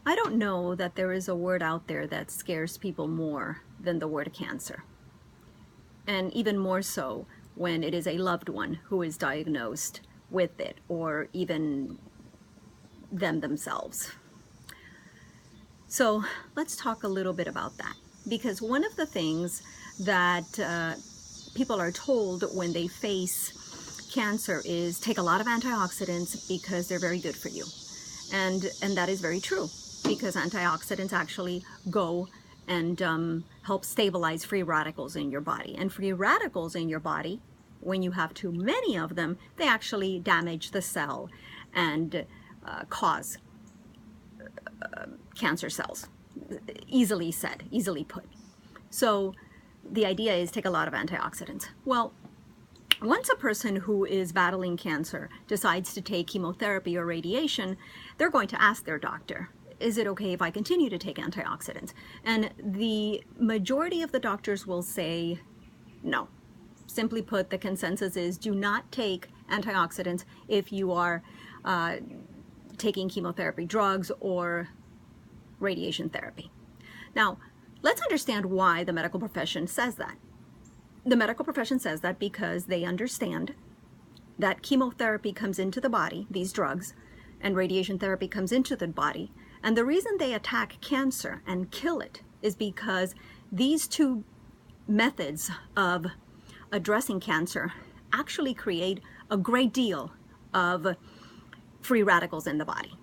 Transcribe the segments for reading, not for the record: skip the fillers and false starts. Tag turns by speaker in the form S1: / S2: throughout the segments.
S1: I don't know that there is a word out there that scares people more than the word cancer. And even more so when it is a loved one who is diagnosed with it, or even them themselves. So let's talk a little bit about that, because one of the things that people are told when they face cancer is take a lot of antioxidants because they're very good for you. And that is very true, because antioxidants actually go and help stabilize free radicals in your body. And free radicals in your body, when you have too many of them, they actually damage the cell and cause cancer cells. Easily said, easily put. So the idea is take a lot of antioxidants. Well, once a person who is battling cancer decides to take chemotherapy or radiation, they're going to ask their doctor, is it okay if I continue to take antioxidants? And the majority of the doctors will say no. Simply put, the consensus is do not take antioxidants if you are taking chemotherapy drugs or radiation therapy. Now, let's understand why the medical profession says that. The medical profession says that because they understand that chemotherapy comes into the body, these drugs, and radiation therapy comes into the body. And the reason they attack cancer and kill it is because these two methods of addressing cancer actually create a great deal of free radicals in the body.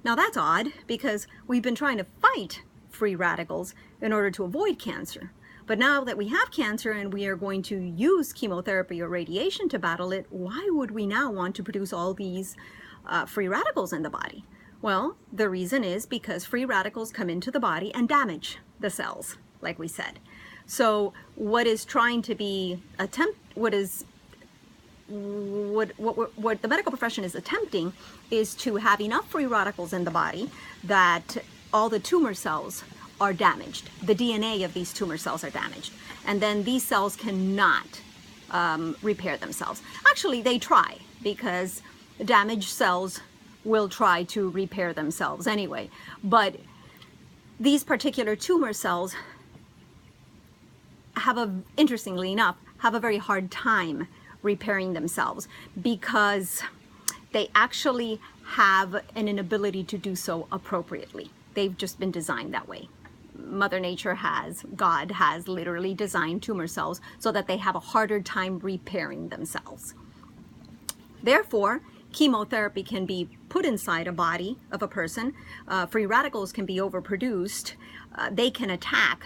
S1: Now that's odd, because we've been trying to fight free radicals in order to avoid cancer. But now that we have cancer and we are going to use chemotherapy or radiation to battle it, why would we now want to produce all these free radicals in the body? Well, the reason is because free radicals come into the body and damage the cells, like we said. So what is trying to be what the medical profession is attempting is to have enough free radicals in the body that all the tumor cells are damaged. The DNA of these tumor cells are damaged. And then these cells cannot repair themselves. Actually, they try, because damaged cells will try to repair themselves anyway. But these particular tumor cells interestingly enough, have a very hard time repairing themselves, because they actually have an inability to do so appropriately. They've just been designed that way. Mother Nature God has literally designed tumor cells so that they have a harder time repairing themselves. Therefore, chemotherapy can be put inside a body of a person. Free radicals can be overproduced. They can attack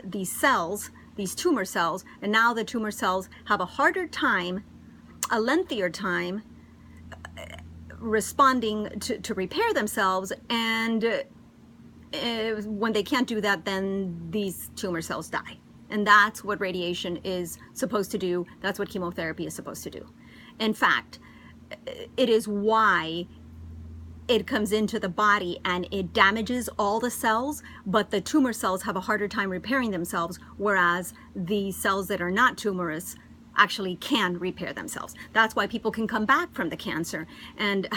S1: these cells, these tumor cells, and now the tumor cells have a harder time, a lengthier time responding to repair themselves, and when they can't do that, then these tumor cells die. And that's what radiation is supposed to do. That's what chemotherapy is supposed to do. In fact, it is why it comes into the body and it damages all the cells, but the tumor cells have a harder time repairing themselves, whereas the cells that are not tumorous actually can repair themselves. That's why people can come back from the cancer and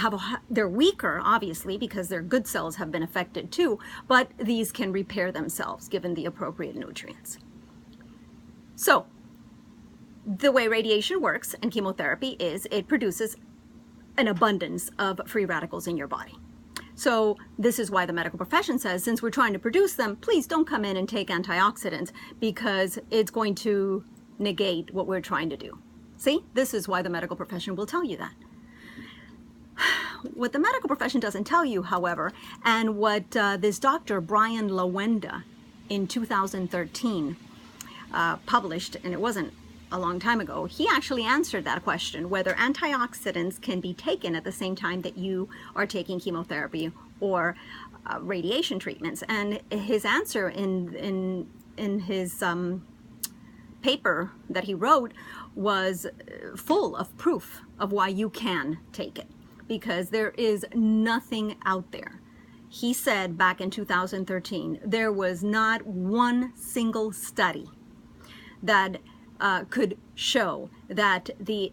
S1: they're weaker, obviously, because their good cells have been affected too, but these can repair themselves given the appropriate nutrients. So the way radiation works and chemotherapy is it produces an abundance of free radicals in your body. So this is why the medical profession says, since we're trying to produce them, please don't come in and take antioxidants, because it's going to negate what we're trying to do. See, this is why the medical profession will tell you that. What the medical profession doesn't tell you, however, and what this Dr. Brian Lawenda in 2013 published, and it wasn't a long time ago, he actually answered that question, whether antioxidants can be taken at the same time that you are taking chemotherapy or radiation treatments. And his answer in his paper that he wrote was full of proof of why you can take it, because there is nothing out there. He said back in 2013, there was not one single study that could show that the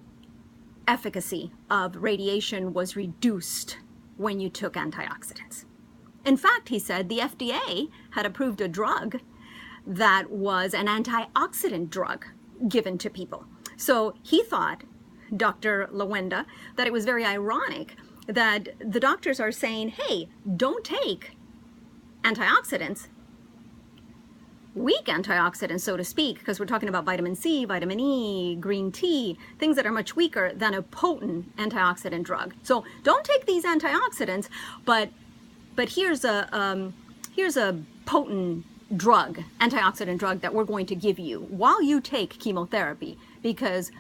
S1: efficacy of radiation was reduced when you took antioxidants. In fact, he said the FDA had approved a drug that was an antioxidant drug given to people. So he thought, Dr. Lawenda, that it was very ironic that the doctors are saying, hey, don't take antioxidants, weak antioxidants, so to speak, because we're talking about vitamin C, vitamin E, green tea, things that are much weaker than a potent antioxidant drug. So don't take these antioxidants, but here's a potent drug, antioxidant drug that we're going to give you while you take chemotherapy because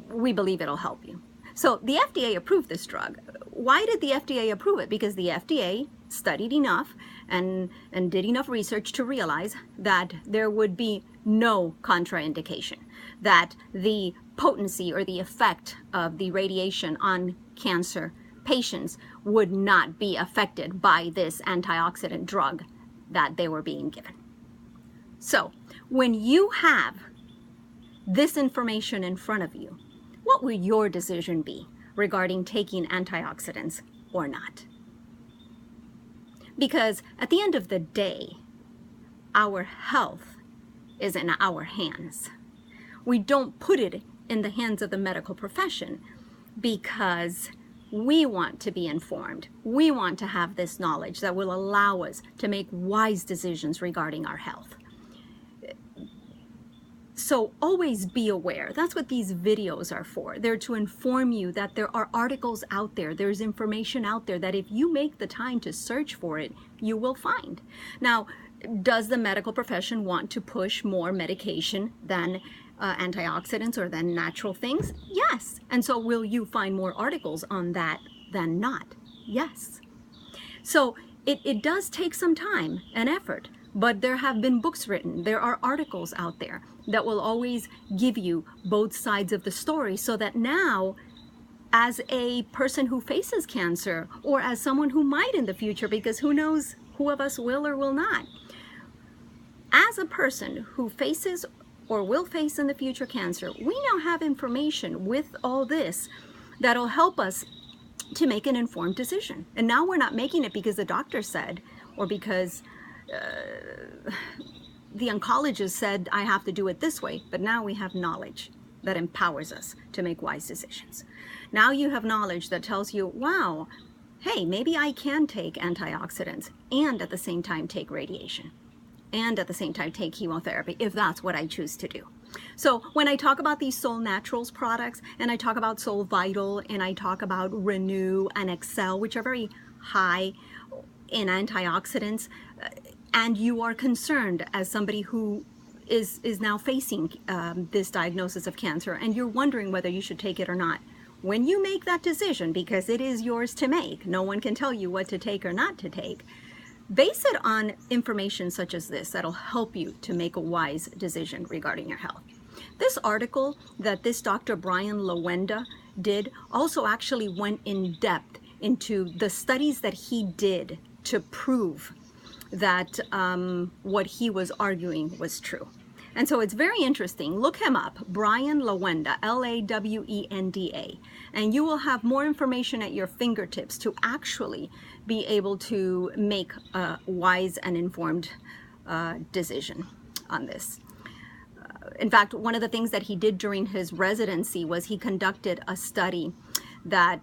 S1: we believe it'll help you. So the FDA approved this drug. Why did the FDA approve it? Because the FDA studied enough and did enough research to realize that there would be no contraindication, that the potency or the effect of the radiation on cancer patients would not be affected by this antioxidant drug that they were being given. So when you have this information in front of you, what will your decision be regarding taking antioxidants or not? Because at the end of the day, our health is in our hands. We don't put it in the hands of the medical profession because we want to be informed. We want to have this knowledge that will allow us to make wise decisions regarding our health. So always be aware. That's what these videos are for. They're to inform you that there are articles out there. There's information out there that if you make the time to search for it, you will find. Now, does the medical profession want to push more medication than antioxidants or than natural things? Yes. And so will you find more articles on that than not? Yes. So it does take some time and effort, but there have been books written. There are articles out there that will always give you both sides of the story so that now, as a person who faces cancer or as someone who might in the future, because who knows who of us will or will not, as a person who faces or will face in the future cancer, we now have information with all this that'll help us to make an informed decision. And now we're not making it because the doctor said or because the oncologist said, I have to do it this way, but now we have knowledge that empowers us to make wise decisions. Now you have knowledge that tells you, wow, hey, maybe I can take antioxidants and at the same time take radiation and at the same time take chemotherapy if that's what I choose to do. So when I talk about these Soul Naturals products and I talk about Soul Vital and I talk about Renew and Excel, which are very high in antioxidants, and you are concerned as somebody who is now facing this diagnosis of cancer and you're wondering whether you should take it or not, when you make that decision, because it is yours to make, no one can tell you what to take or not to take, base it on information such as this that'll help you to make a wise decision regarding your health. This article that this Dr. Brian Lawenda did also actually went in depth into the studies that he did to prove that what he was arguing was true. And so it's very interesting. Look him up, Brian Lawenda, Lawenda, and you will have more information at your fingertips to actually be able to make a wise and informed decision on this. In fact, one of the things that he did during his residency was he conducted a study that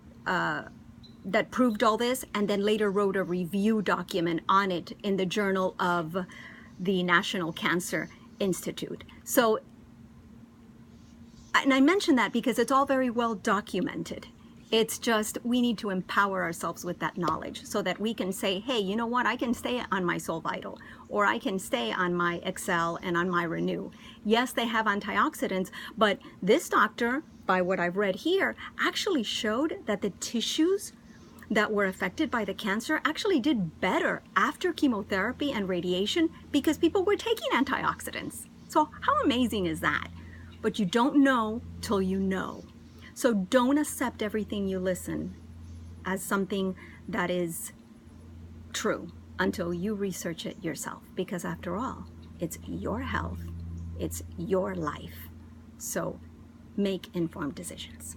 S1: proved all this and then later wrote a review document on it in the Journal of the National Cancer Institute. So, and I mention that because it's all very well documented. It's just we need to empower ourselves with that knowledge so that we can say, hey, you know what, I can stay on my Soul Vital, or I can stay on my Excel and on my Renew. Yes, they have antioxidants, but this doctor, by what I've read here, actually showed that the tissues that were affected by the cancer actually did better after chemotherapy and radiation because people were taking antioxidants. So how amazing is that? But you don't know till you know. So don't accept everything you listen as something that is true until you research it yourself, because after all, it's your health, it's your life. So make informed decisions.